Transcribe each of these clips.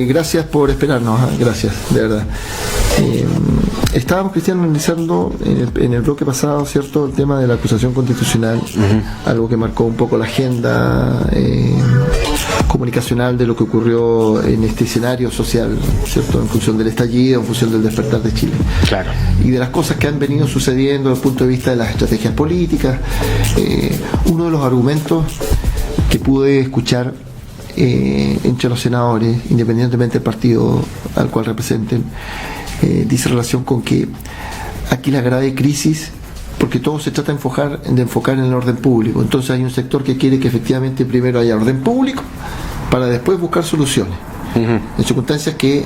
Gracias por esperarnos, gracias, de verdad. Estábamos, Cristian, analizando en el bloque pasado, ¿cierto?, el tema de la acusación constitucional, algo que marcó un poco la agenda comunicacional de lo que ocurrió en este escenario social, ¿cierto?, en función del estallido, en función del despertar de Chile. Claro. Y de las cosas que han venido sucediendo desde el punto de vista de las estrategias políticas. Uno de los argumentos que pude escuchar entre los senadores, independientemente del partido al cual representen, dice relación con que aquí la grave crisis, porque todo se trata de enfocar en el orden público. Entonces hay un sector que quiere que efectivamente primero haya orden público para después buscar soluciones. En circunstancias que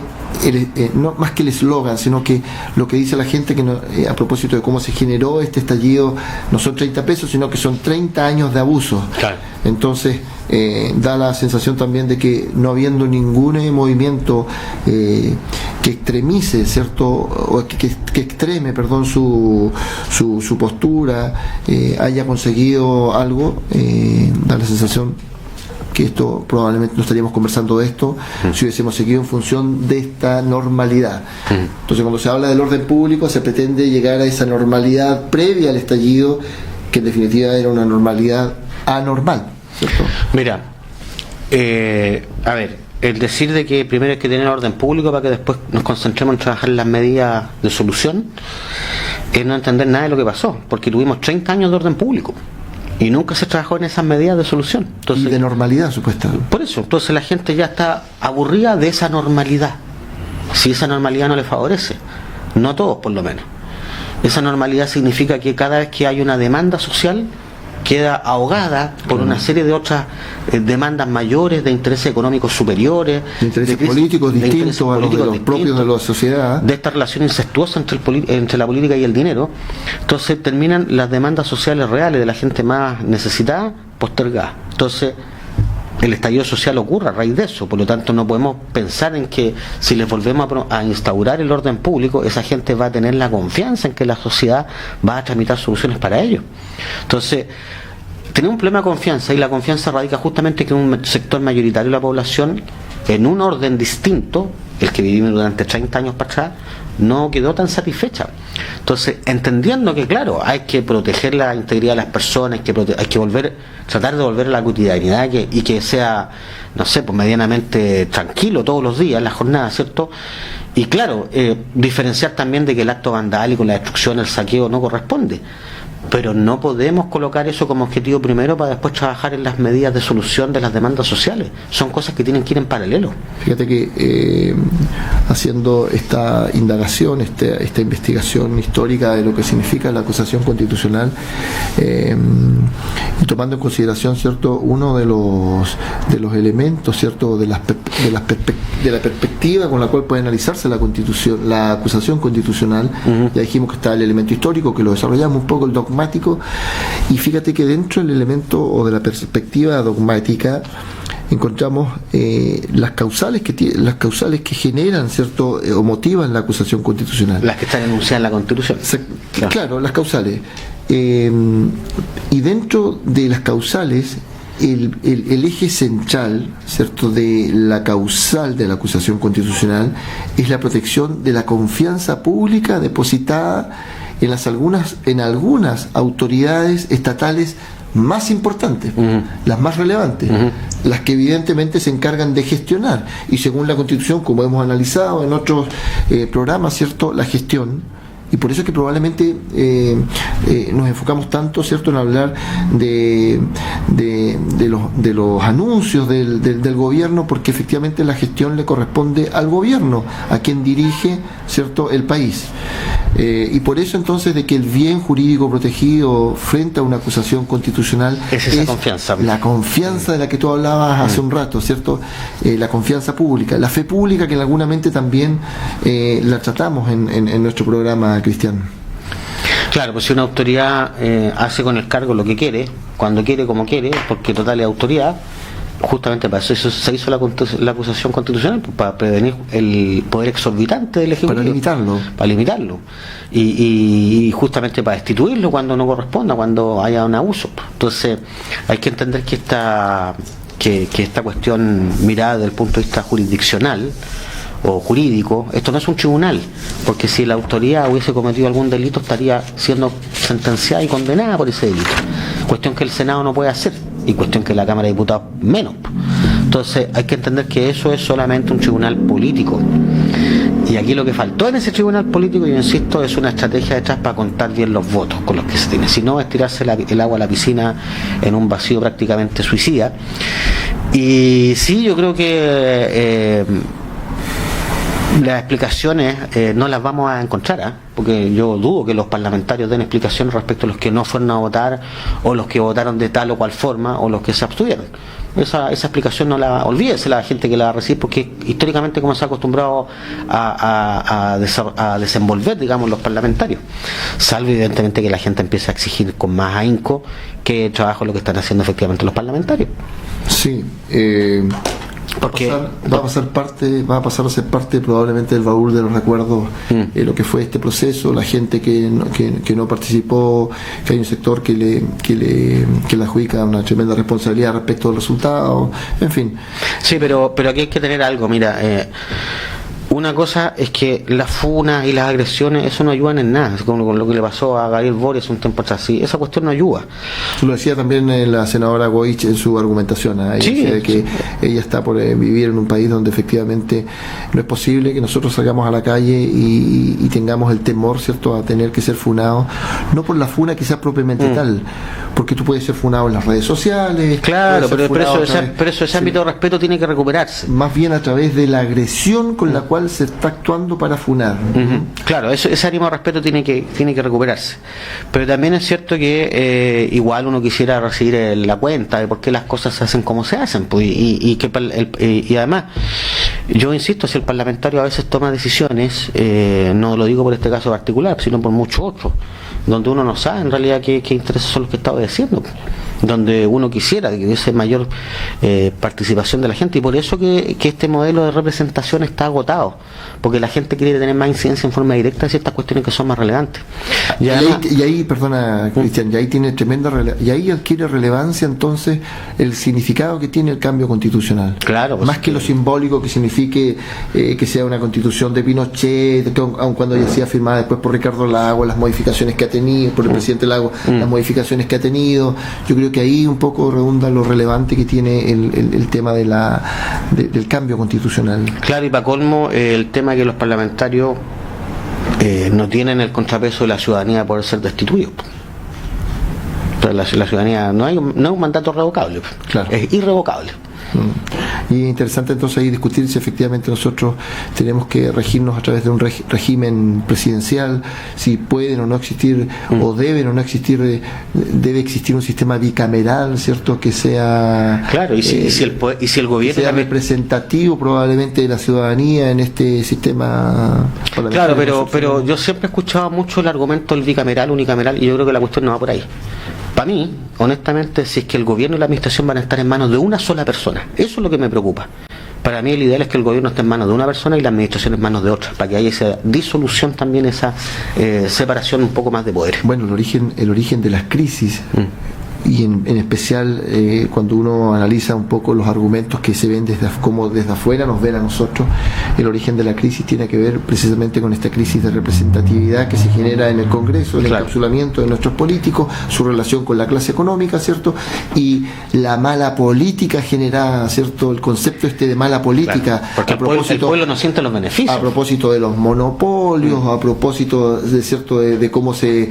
no más que el eslogan, sino que lo que dice la gente, que no, a propósito de cómo se generó este estallido, no son 30 pesos, sino que son 30 años de abuso. Claro. Entonces da la sensación también de que no habiendo ningún movimiento que extremice, ¿cierto?, o que extreme, perdón, su postura, haya conseguido algo, da la sensación que esto probablemente no estaríamos conversando de esto si hubiésemos seguido en función de esta normalidad. Entonces, cuando se habla del orden público, se pretende llegar a esa normalidad previa al estallido, que en definitiva era una normalidad anormal, ¿cierto? Mira, a ver, el decir de que primero hay que tener orden público para que después nos concentremos en trabajar las medidas de solución es no entender nada de lo que pasó, porque tuvimos 30 años de orden público y nunca se trabajó en esas medidas de solución. Entonces, y de normalidad, supuestamente. Por eso, entonces la gente ya está aburrida de esa normalidad. Si esa normalidad no le favorece, no a todos por lo menos. Esa normalidad significa que cada vez que hay una demanda social, queda ahogada por una serie de otras demandas mayores, de intereses económicos superiores, de intereses políticos distintos a los de los propios de la sociedad, de esta relación incestuosa entre la política y el dinero. Entonces terminan las demandas sociales reales de la gente más necesitada postergadas. Entonces el estallido social ocurre a raíz de eso. Por lo tanto, no podemos pensar en que si les volvemos a instaurar el orden público, esa gente va a tener la confianza en que la sociedad va a tramitar soluciones para ello. Entonces, tenemos un problema de confianza, y la confianza radica justamente que un sector mayoritario de la población, en un orden distinto, el que vivimos durante 30 años para atrás, no quedó tan satisfecha. Entonces, entendiendo que, claro, hay que proteger la integridad de las personas, hay que tratar de volver a la cotidianidad y que sea, no sé, pues medianamente tranquilo todos los días, la jornada, ¿cierto? Y claro, diferenciar también de que el acto vandálico, la destrucción, el saqueo no corresponde. Pero no podemos colocar eso como objetivo primero para después trabajar en las medidas de solución de las demandas sociales. Son cosas que tienen que ir en paralelo. Fíjate que haciendo esta indagación, esta investigación histórica de lo que significa la acusación constitucional, y tomando en consideración, ¿cierto?, uno de los elementos, ¿cierto?, de la perspectiva con la cual puede analizarse la acusación constitucional. Ya dijimos que está el elemento histórico, que lo desarrollamos un poco, el dogmático, y fíjate que dentro del elemento o de la perspectiva dogmática encontramos las causales que generan, ¿cierto?, o motivan la acusación constitucional, las que están enunciadas en la Constitución. Claro, las causales, y dentro de las causales el eje central, ¿cierto?, de la causal de la acusación constitucional es la protección de la confianza pública depositada en algunas autoridades estatales más importantes, las más relevantes, las que evidentemente se encargan de gestionar, y según la Constitución, como hemos analizado en otros programas, ¿cierto?, la gestión. Y por eso es que probablemente nos enfocamos tanto, ¿cierto?, en hablar de los anuncios del gobierno, porque efectivamente la gestión le corresponde al gobierno, a quien dirige, ¿cierto?, el país. Y por eso entonces de que el bien jurídico protegido frente a una acusación constitucional es esa confianza. La confianza de la que tú hablabas hace un rato, ¿cierto? La confianza pública, la fe pública, que en alguna mente también la tratamos en nuestro programa, Cristian. Claro, pues si una autoridad hace con el cargo lo que quiere, cuando quiere, como quiere, porque total es autoridad, justamente para eso se hizo la acusación constitucional, para prevenir el poder exorbitante del Ejecutivo, para limitarlo y justamente para destituirlo cuando no corresponda, cuando haya un abuso. Entonces hay que entender que que esta cuestión mirada desde el punto de vista jurisdiccional o jurídico, esto no es un tribunal, porque si la autoridad hubiese cometido algún delito estaría siendo sentenciada y condenada por ese delito, cuestión que el Senado no puede hacer y cuestión que la Cámara de Diputados menos. Entonces hay que entender que eso es solamente un tribunal político, y aquí lo que faltó en ese tribunal político, yo insisto, es una estrategia detrás para contar bien los votos con los que se tiene, si no es tirarse el agua a la piscina en un vacío prácticamente suicida. Y sí, yo creo que las explicaciones no las vamos a encontrar, porque yo dudo que los parlamentarios den explicaciones respecto a los que no fueron a votar, o los que votaron de tal o cual forma, o los que se abstuvieron. Esa explicación no la olvídese la gente que la recibe, porque históricamente como se ha acostumbrado a desenvolver, digamos, los parlamentarios, salvo evidentemente que la gente empiece a exigir con más ahínco que trabajo lo que están haciendo efectivamente los parlamentarios. Sí, porque va a pasar a ser parte probablemente del baúl de los recuerdos, lo que fue este proceso, la gente que no participó, que hay un sector que le adjudica una tremenda responsabilidad respecto al resultado, en fin. Sí, pero aquí hay que tener algo, mira, una cosa es que las funas y las agresiones, eso no ayudan en nada, como con lo que le pasó a Gabriel Boric un tiempo atrás, sí, esa cuestión no ayuda. Tú lo decía también la senadora Goich en su argumentación, ella decía de que ella está por vivir en un país donde efectivamente no es posible que nosotros salgamos a la calle y tengamos el temor, ¿cierto?, a tener que ser funados, no por la funa que sea propiamente tal, porque tú puedes ser funado en las redes sociales. Claro, pero ese ámbito de respeto tiene que recuperarse. Más bien a través de la agresión con la cual se está actuando para funar. Claro, ese ánimo de respeto tiene que recuperarse. Pero también es cierto que igual uno quisiera recibir la cuenta de por qué las cosas se hacen como se hacen, pues, y además, yo insisto, si el parlamentario a veces toma decisiones, no lo digo por este caso particular, sino por muchos otros, donde uno no sabe en realidad qué intereses son los que está obedeciendo, donde uno quisiera que hubiese mayor participación de la gente, y por eso que este modelo de representación está agotado, porque la gente quiere tener más incidencia en forma directa en ciertas cuestiones que son más relevantes. Y ahí, perdona, Cristian, y ahí tiene y ahí adquiere relevancia entonces el significado que tiene el cambio constitucional. Claro, pues, más que lo simbólico que signifique que sea una constitución de Pinochet, aun cuando haya sido firmada después por Ricardo Lagos, las modificaciones que ha tenido, por el presidente Lagos, las modificaciones que ha tenido. Yo creo que ahí un poco redunda lo relevante que tiene el tema del cambio constitucional. Claro, y para colmo, el tema que los parlamentarios no tienen el contrapeso de la ciudadanía de poder ser destituidos. Entonces, la ciudadanía no es un mandato revocable, claro, es irrevocable. Y es interesante entonces ahí discutir si efectivamente nosotros tenemos que regirnos a través de un régimen presidencial, si pueden o no existir, o deben o no existir, debe existir un sistema bicameral, ¿cierto?, que sea, claro, y si el gobierno sea representativo probablemente de la ciudadanía en este sistema. Claro, pero yo siempre he escuchado mucho el argumento del bicameral, unicameral, y yo creo que la cuestión no va por ahí. Para mí, honestamente, si es que el gobierno y la administración van a estar en manos de una sola persona, eso es lo que me preocupa. Para mí el ideal es que el gobierno esté en manos de una persona y la administración en manos de otra, para que haya esa disolución también, esa separación un poco más de poder. Bueno, el origen de las crisis, y en especial cuando uno analiza un poco los argumentos que se ven como desde afuera nos ven a nosotros, el origen de la crisis tiene que ver precisamente con esta crisis de representatividad que se genera en el Congreso, el encapsulamiento de nuestros políticos, su relación con la clase económica, ¿cierto?, y la mala política generada, ¿cierto?, el concepto de mala política, porque el pueblo no siente los beneficios, a propósito de los monopolios, a propósito de cierto de cómo se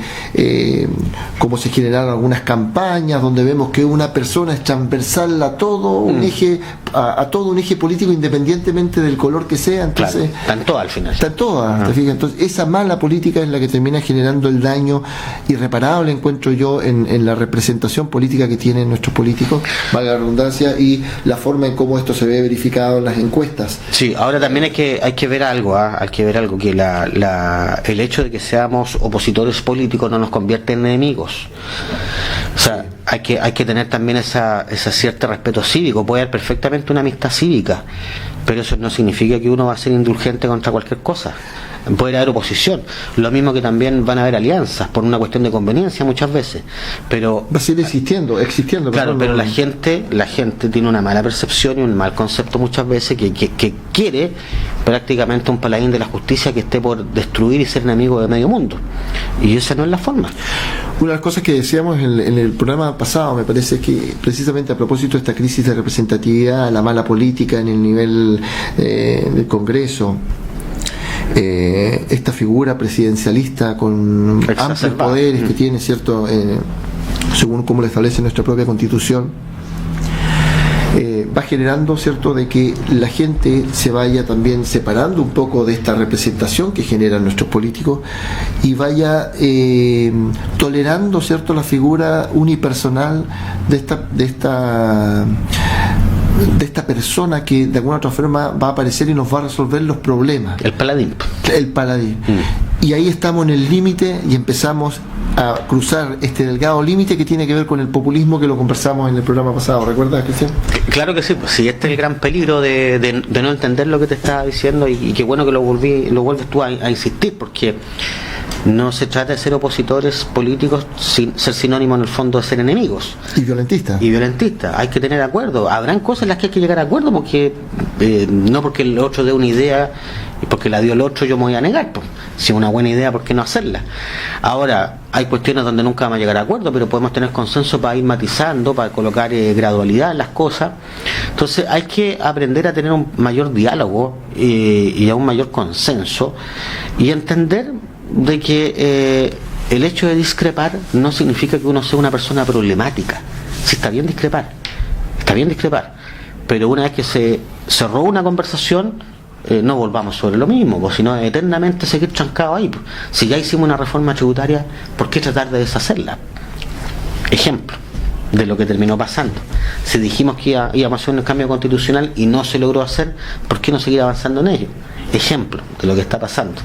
generaron algunas campañas donde vemos que una persona es transversal a todo un eje, a todo un eje político independientemente del color que sea. Entonces, están todas al final. Están todas, ¿te fijas? Entonces, esa mala política es la que termina generando el daño irreparable, encuentro yo, en la representación política que tienen nuestros políticos, valga la redundancia, y la forma en cómo esto se ve verificado en las encuestas. Sí, ahora también hay que ver algo, que el hecho de que seamos opositores políticos no nos convierte en enemigos. O sea, hay que tener también ese cierto respeto cívico. Puede haber perfectamente una amistad cívica, pero eso no significa que uno va a ser indulgente contra cualquier cosa. Puede haber oposición, lo mismo que también van a haber alianzas por una cuestión de conveniencia muchas veces, pero va a seguir existiendo, claro, pero la gente tiene una mala percepción y un mal concepto muchas veces que quiere prácticamente un paladín de la justicia que esté por destruir y ser enemigo de medio mundo, y esa no es la forma. Una de las cosas que decíamos en el programa pasado, me parece que precisamente a propósito de esta crisis de representatividad, la mala política en el nivel del Congreso, esta figura presidencialista con amplios poderes que tiene, cierto, según como lo establece nuestra propia Constitución, va generando, cierto, de que la gente se vaya también separando un poco de esta representación que generan nuestros políticos y vaya tolerando, cierto, la figura unipersonal de esta persona que de alguna otra forma va a aparecer y nos va a resolver los problemas. El paladín. Y ahí estamos en el límite y empezamos a cruzar este delgado límite que tiene que ver con el populismo, que lo conversamos en el programa pasado. ¿Recuerdas, Cristian? Claro que sí, pues sí, este es el gran peligro de no entender lo que te estaba diciendo, y qué bueno que lo vuelves tú a insistir, porque no se trata de ser opositores políticos sin ser sinónimo en el fondo de ser enemigos. Y violentistas. Hay que tener acuerdo. Habrán cosas en las que hay que llegar a acuerdo, porque no porque el otro dé una idea y porque la dio el otro yo me voy a negar. Pues. Si es una buena idea, ¿por qué no hacerla? Ahora, hay cuestiones donde nunca vamos a llegar a acuerdo, pero podemos tener consenso para ir matizando, para colocar gradualidad en las cosas. Entonces hay que aprender a tener un mayor diálogo y a un mayor consenso, y entender de que el hecho de discrepar no significa que uno sea una persona problemática. Sí, está bien discrepar, pero una vez que se cerró una conversación, no volvamos sobre lo mismo, pues, sino eternamente seguir trancado ahí. Pues. Si ya hicimos una reforma tributaria, ¿por qué tratar de deshacerla? Ejemplo de lo que terminó pasando. Si dijimos que íbamos a hacer un cambio constitucional y no se logró hacer, ¿por qué no seguir avanzando en ello? Ejemplo de lo que está pasando.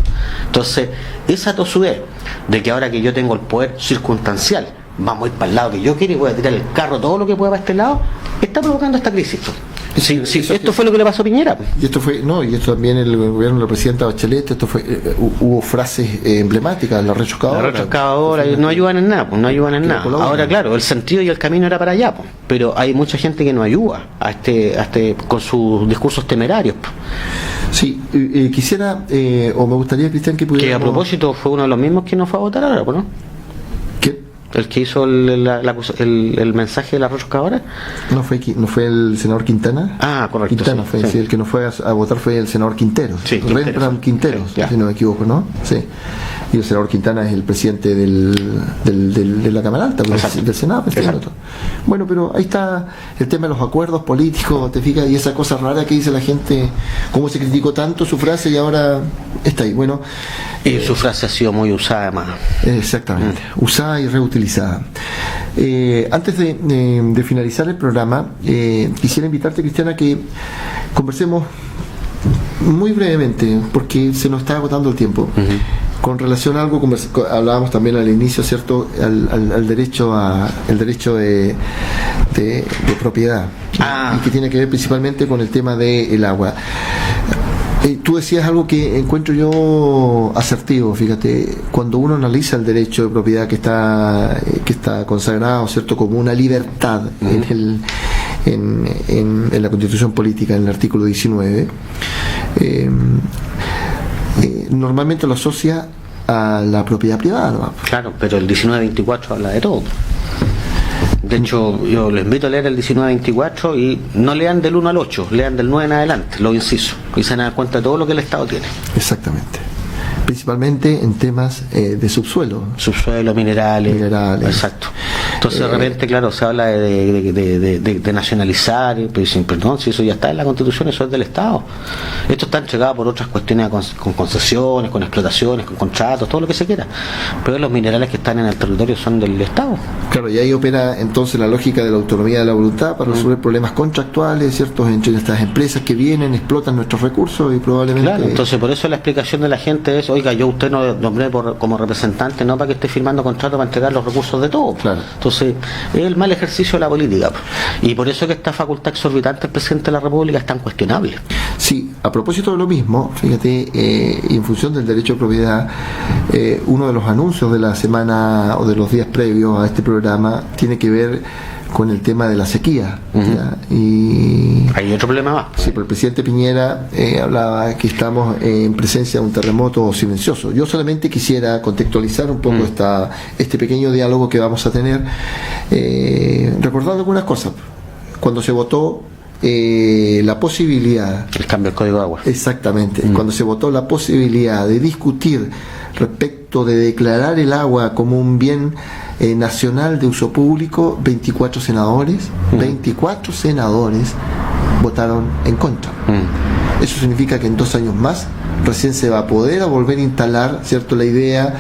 Entonces, esa tosudez de que ahora que yo tengo el poder circunstancial, vamos a ir para el lado que yo quiero y voy a tirar el carro todo lo que pueda para este lado, está provocando esta crisis. Sí, esto fue lo que le pasó a Piñera. Y esto también el gobierno de la presidenta Bachelet, hubo frases emblemáticas, la rechoscadora, no ayudan en nada, Ahora, claro, el sentido y el camino era para allá, pero hay mucha gente que no ayuda a este con sus discursos temerarios. Sí, quisiera, o me gustaría, Cristian, que pudiéramos... Que a propósito fue uno de los mismos que no fue a votar ahora, ¿no? ¿Qué? El que hizo el mensaje de la roscadora. ¿No fue el senador Quintana? Ah, correcto. Quintana sí, fue, sí. Sí, el que no fue a votar fue el senador Quinteros. Sí, Quinteros, sí, si no me equivoco, ¿no? Sí. Y el senador Quintana es el presidente de la Cámara Alta, del Senado. Bueno, pero ahí está el tema de los acuerdos políticos, te fijas, y esa cosa rara que dice la gente, cómo se criticó tanto su frase y ahora está ahí. Bueno, y su frase ha sido muy usada además. Exactamente, usada y reutilizada. Antes de finalizar el programa, quisiera invitarte, Cristiana, que conversemos muy brevemente, porque se nos está agotando el tiempo. Con relación a algo, hablábamos también al inicio, ¿cierto? Al derecho de propiedad, y que tiene que ver principalmente con el tema del agua. Tú decías algo que encuentro yo asertivo, fíjate, cuando uno analiza el derecho de propiedad que está consagrado, ¿cierto?, como una libertad en la Constitución Política, en el artículo 19, normalmente lo asocia a la propiedad privada, ¿no? Claro, pero el 1924 habla de todo. De hecho, yo les invito a leer el 1924 y no lean del 1 al 8, lean del 9 en adelante, los incisos, y se van a dar cuenta de todo lo que el Estado tiene. Exactamente. Principalmente en temas de subsuelo. Subsuelo, minerales. Exacto. Entonces, de repente, claro, se habla de nacionalizar, pero dicen, perdón, si eso ya está en la Constitución, eso es del Estado. Esto está entregado por otras cuestiones con concesiones, con explotaciones, con contratos, todo lo que se quiera. Pero los minerales que están en el territorio son del Estado. Claro, y ahí opera entonces la lógica de la autonomía de la voluntad para resolver problemas contractuales, ¿cierto?, entre estas empresas que vienen, explotan nuestros recursos y probablemente... Claro, entonces por eso la explicación de la gente es, oiga, yo usted no nombré como representante, no para que esté firmando contratos para entregar los recursos de todos. Claro. Entonces, es el mal ejercicio de la política. Y por eso que esta facultad exorbitante del presidente de la República es tan cuestionable. Sí, a propósito de lo mismo, fíjate, y en función del derecho de propiedad, uno de los anuncios de la semana o de los días previos a este programa tiene que ver con el tema de la sequía. Y hay otro problema más. sí, pero el presidente Piñera hablaba que estamos en presencia de un terremoto silencioso. Yo solamente quisiera contextualizar un poco este pequeño diálogo que vamos a tener, recordando algunas cosas. Cuando se votó la posibilidad, El cambio del Código de Agua. exactamente, cuando se votó la posibilidad de discutir respecto de declarar el agua como un bien nacional de uso público, 24 senadores votaron en contra. Eso significa que en 2 años más recién se va a poder volver a instalar, ¿cierto?, la idea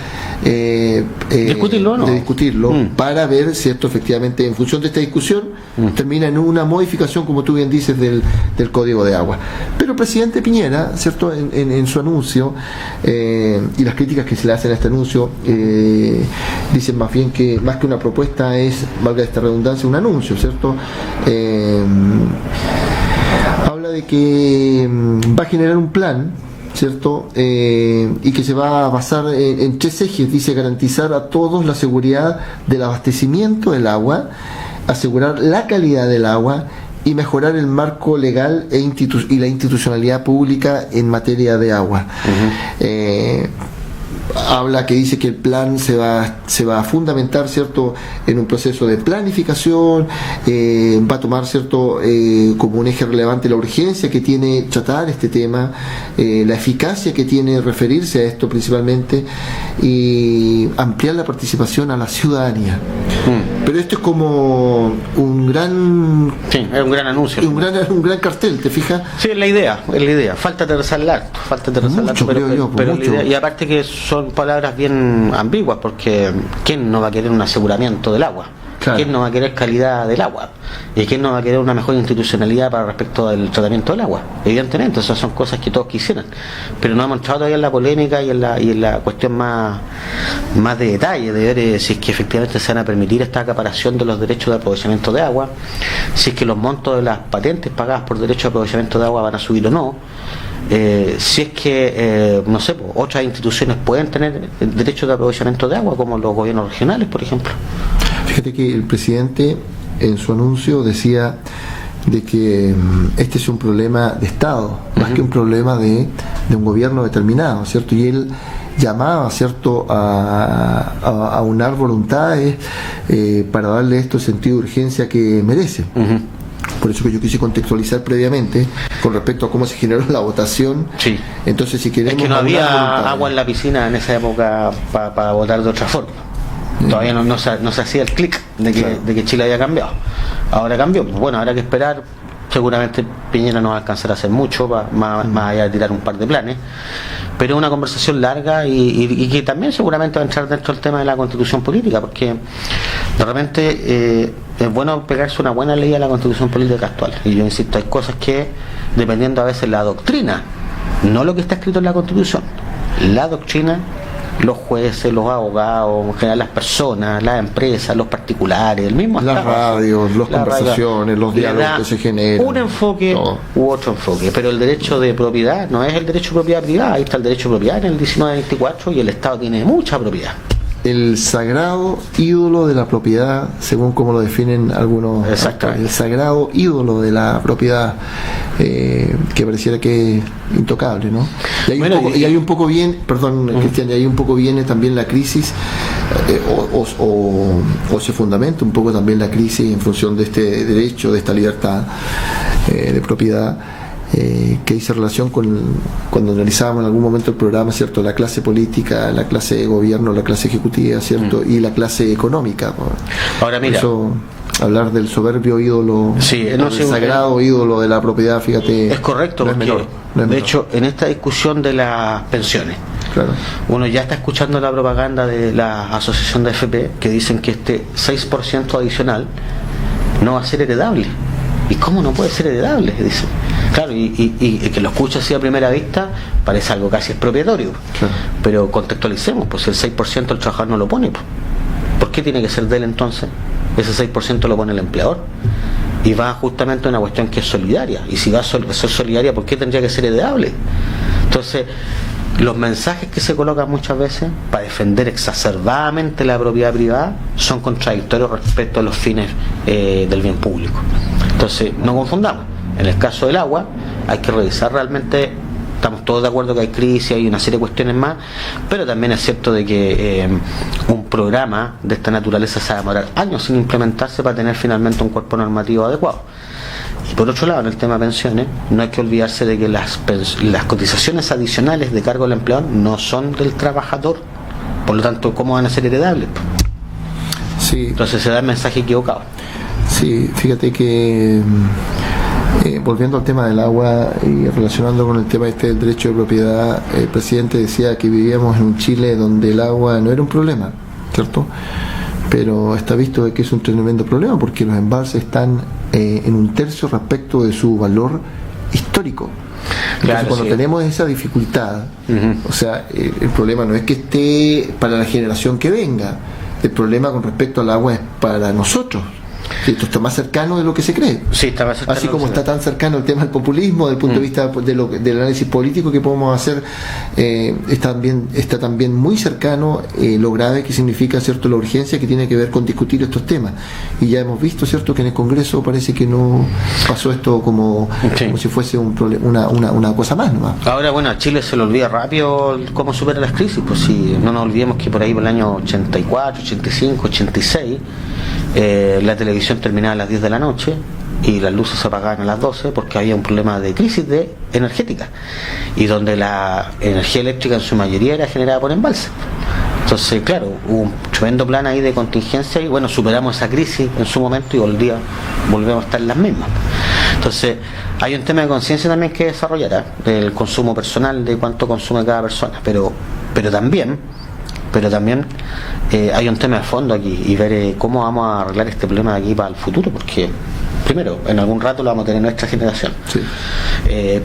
¿Discutirlo o no? de discutirlo para ver, ¿cierto?, efectivamente, en función de esta discusión, termina en una modificación, como tú bien dices, del Código de Agua. Pero el presidente Piñera, ¿cierto?, en su anuncio, y las críticas que se le hacen a este anuncio, dicen más bien que más que una propuesta es, valga esta redundancia, un anuncio, ¿cierto? Habla de que va a generar un plan, ¿cierto? Y que se va a basar en 3 ejes. Dice: garantizar a todos la seguridad del abastecimiento del agua, asegurar la calidad del agua y mejorar el marco legal y la institucionalidad pública en materia de agua. Habla que dice que el plan se va a fundamentar, ¿cierto?, en un proceso de planificación, va a tomar, ¿cierto?, como un eje relevante la urgencia que tiene tratar este tema, la eficacia que tiene referirse a esto principalmente, y ampliar la participación a la ciudadanía. Pero esto es como un gran... Sí, es un gran anuncio. Un gran cartel, ¿te fijas? Sí, es la idea. Falta aterrizarla harto, Mucho, creo yo, pero mucho. la idea, y aparte que son palabras bien ambiguas, porque ¿quién no va a querer un aseguramiento del agua? Claro. ¿Quién no va a querer calidad del agua? ¿Y quién no va a querer una mejor institucionalidad para respecto del tratamiento del agua? Evidentemente, esas son cosas que todos quisieran, pero no hemos entrado todavía en la polémica y en la cuestión más de detalle de ver si es que efectivamente se van a permitir esta acaparación de los derechos de aprovechamiento de agua, si es que los montos de las patentes pagadas por derechos de aprovechamiento de agua van a subir o no, si es que, no sé, otras instituciones pueden tener derechos de aprovechamiento de agua, como los gobiernos regionales, por ejemplo. Fíjate que el presidente en su anuncio decía de que este es un problema de Estado, más que un problema de un gobierno determinado, ¿cierto? Y él llamaba, ¿cierto?, a unar voluntades para darle esto el sentido de urgencia que merece. Por eso que yo quise contextualizar previamente con respecto a cómo se generó la votación. Sí. Entonces, si queremos... Es que no había agua en la piscina en esa época para votar de otra forma. Todavía no se hacía el clic de que Chile había cambiado. Ahora cambió. Bueno, habrá que esperar. Seguramente Piñera no va a alcanzar a hacer mucho, más allá de tirar un par de planes, pero es una conversación larga y que también seguramente va a entrar dentro del tema de la constitución política, porque de repente es bueno pegarse una buena ley a la constitución política actual. Y yo insisto, hay cosas que, dependiendo a veces la doctrina, no lo que está escrito en la constitución, la doctrina, los jueces, los abogados, en general las personas, las empresas, los particulares, el mismo las radios, las conversaciones, los diálogos que se generan, un enfoque u otro enfoque, pero el derecho de propiedad no es el derecho de propiedad privada. Ahí está el derecho de propiedad en el 1924 y el Estado tiene mucha propiedad. El sagrado ídolo de la propiedad, según como lo definen algunos, el sagrado ídolo de la propiedad, que pareciera que es intocable, ¿no? Y hay un poco bien, perdón, Cristian, y ahí un poco viene también la crisis, o se fundamenta un poco también la crisis en función de este derecho, de esta libertad de propiedad, que hice relación con cuando analizábamos en algún momento el programa, ¿cierto?, la clase política, la clase de gobierno, la clase ejecutiva, ¿cierto?, y la clase económica. Ahora mira, eso, hablar del soberbio ídolo, del sagrado ídolo de la propiedad, fíjate, es correcto, no es porque menor. De hecho, en esta discusión de las pensiones, claro, uno ya está escuchando la propaganda de la asociación de AFP que dicen que este 6% adicional no va a ser heredable. ¿Y cómo no puede ser heredable? Dicen. Claro, y que lo escucha así a primera vista parece algo casi expropiatorio. Claro. Pero contextualicemos, pues si el 6% el trabajador no lo pone, pues, ¿por qué tiene que ser de él entonces? Ese 6% lo pone el empleador. Y va justamente a una cuestión que es solidaria. Y si va a ser solidaria, ¿por qué tendría que ser heredable? Entonces, los mensajes que se colocan muchas veces para defender exacerbadamente la propiedad privada son contradictorios respecto a los fines del bien público. Entonces, no confundamos. En el caso del agua, hay que revisar realmente. Estamos todos de acuerdo que hay crisis, hay una serie de cuestiones más, pero también es cierto de que un programa de esta naturaleza se va a demorar años sin implementarse para tener finalmente un cuerpo normativo adecuado. Y por otro lado, en el tema de pensiones, no hay que olvidarse de que las cotizaciones adicionales de cargo del empleador no son del trabajador, por lo tanto, ¿cómo van a ser heredables? Sí. Entonces se da el mensaje equivocado. Sí, fíjate que volviendo al tema del agua y relacionando con el tema del derecho de propiedad, el presidente decía que vivíamos en un Chile donde el agua no era un problema, ¿cierto? Pero está visto de que es un tremendo problema porque los embalses están en un tercio respecto de su valor histórico. Entonces, claro, cuando sí. tenemos esa dificultad, o sea, el problema no es que esté para la generación que venga, el problema con respecto al agua es para nosotros. Esto está más cercano de lo que se cree. Sí, está más cercano. Así como está tan cercano el tema del populismo, desde el punto de vista del análisis político que podemos hacer, está también muy cercano lo grave que significa, cierto, la urgencia que tiene que ver con discutir estos temas. Y ya hemos visto, cierto, que en el Congreso parece que no pasó esto como si fuese una cosa más nomás. Ahora, bueno, a Chile se le olvida rápido cómo supera las crisis, pues si no nos olvidemos que por ahí por el año 84, 85, 86 la televisión terminaba a las 10 de la noche y las luces se apagaban a las 12 porque había un problema de crisis energética y donde la energía eléctrica en su mayoría era generada por embalse. Entonces, claro, hubo un tremendo plan ahí de contingencia y bueno, superamos esa crisis en su momento y volvemos a estar en las mismas. Entonces, hay un tema de conciencia también que desarrollar, del consumo personal, de cuánto consume cada persona, pero también hay un tema de fondo aquí y ver cómo vamos a arreglar este problema de aquí para el futuro, porque primero, en algún rato lo vamos a tener nuestra generación, Sí.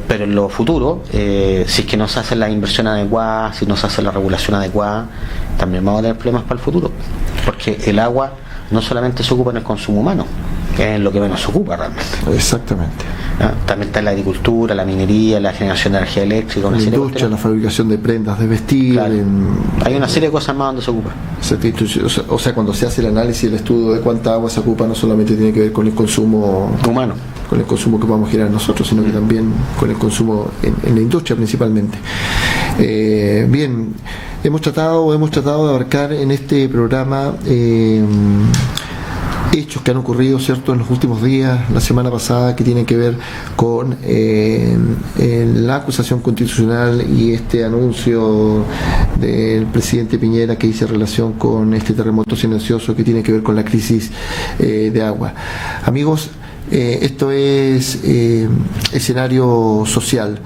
Pero en lo futuro, si es que no se hace la inversión adecuada, si no se hace la regulación adecuada, también vamos a tener problemas para el futuro, porque el agua no solamente se ocupa en el consumo humano, que es lo que menos se ocupa realmente. Exactamente. También está la agricultura, la minería, la generación de energía eléctrica, una La serie de industria, la cuestiones. fabricación de prendas de vestir. Claro. Hay una serie de cosas más donde se ocupa. O sea, cuando se hace el análisis, el estudio de cuánta agua se ocupa, no solamente tiene que ver con el consumo Humano. con el consumo que podamos generar nosotros, sino que también con el consumo en la industria principalmente. Bien, hemos tratado de abarcar en este programa hechos que han ocurrido, cierto, en los últimos días, la semana pasada, que tienen que ver con la acusación constitucional y este anuncio del presidente Piñera que hizo relación con este terremoto silencioso que tiene que ver con la crisis de agua. Amigos, esto es escenario social.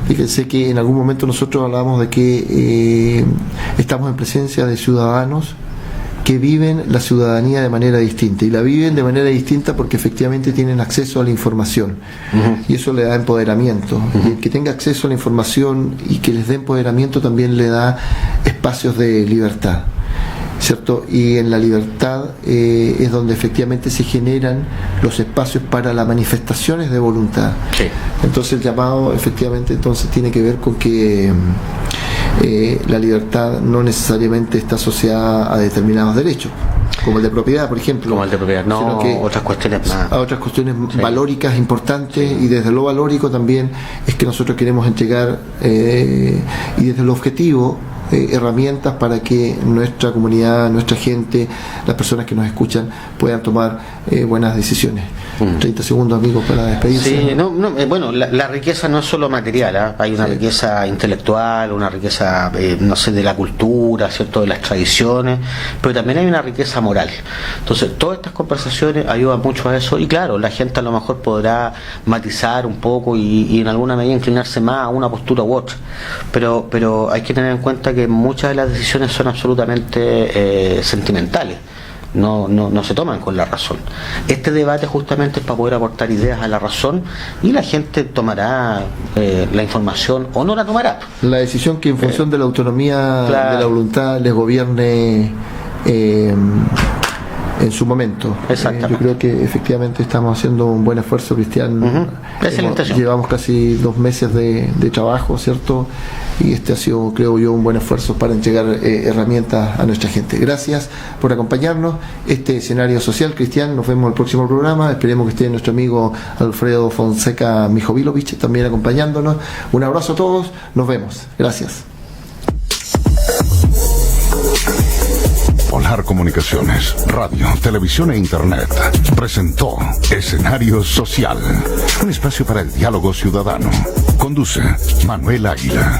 Fíjense que en algún momento nosotros hablamos de que estamos en presencia de ciudadanos que viven la ciudadanía de manera distinta, y la viven de manera distinta porque efectivamente tienen acceso a la información, y eso le da empoderamiento, y el que tenga acceso a la información y que les dé empoderamiento también le da espacios de libertad, ¿cierto? Y en la libertad es donde efectivamente se generan los espacios para las manifestaciones de voluntad. Sí. Entonces el llamado efectivamente entonces tiene que ver con que la libertad no necesariamente está asociada a determinados derechos, como el de propiedad, por ejemplo. Como el de propiedad, no, sino que otras cuestiones más. a otras cuestiones Sí. valóricas importantes, y desde lo valórico también es que nosotros queremos entregar y desde el objetivo herramientas para que nuestra comunidad, nuestra gente, las personas que nos escuchan puedan tomar buenas decisiones. 30 segundos, amigos, para despedirse. Sí, bueno, la riqueza no es solo material, hay una riqueza intelectual, una riqueza, no sé, de la cultura, ¿cierto?, de las tradiciones, pero también hay una riqueza moral. Entonces, todas estas conversaciones ayudan mucho a eso, y claro, la gente a lo mejor podrá matizar un poco y en alguna medida inclinarse más a una postura u otra, pero hay que tener en cuenta que muchas de las decisiones son absolutamente sentimentales. no se toman con la razón. Este debate justamente es para poder aportar ideas a la razón, y la gente tomará la información o no la tomará. La decisión que en función de la autonomía, claro, de la voluntad, les gobierne en su momento. Yo creo que efectivamente estamos haciendo un buen esfuerzo, Cristian. Llevamos casi 2 meses de trabajo, ¿cierto? Y este ha sido, creo yo, un buen esfuerzo para entregar herramientas a nuestra gente. Gracias por acompañarnos. Este escenario social, Cristian, nos vemos en el próximo programa. Esperemos que esté nuestro amigo Alfredo Fonseca Mijovilovich también acompañándonos. Un abrazo a todos, nos vemos. Gracias. Polar Comunicaciones, radio, televisión e internet presentó Escenario Social, un espacio para el diálogo ciudadano. Conduce Manuel Águila.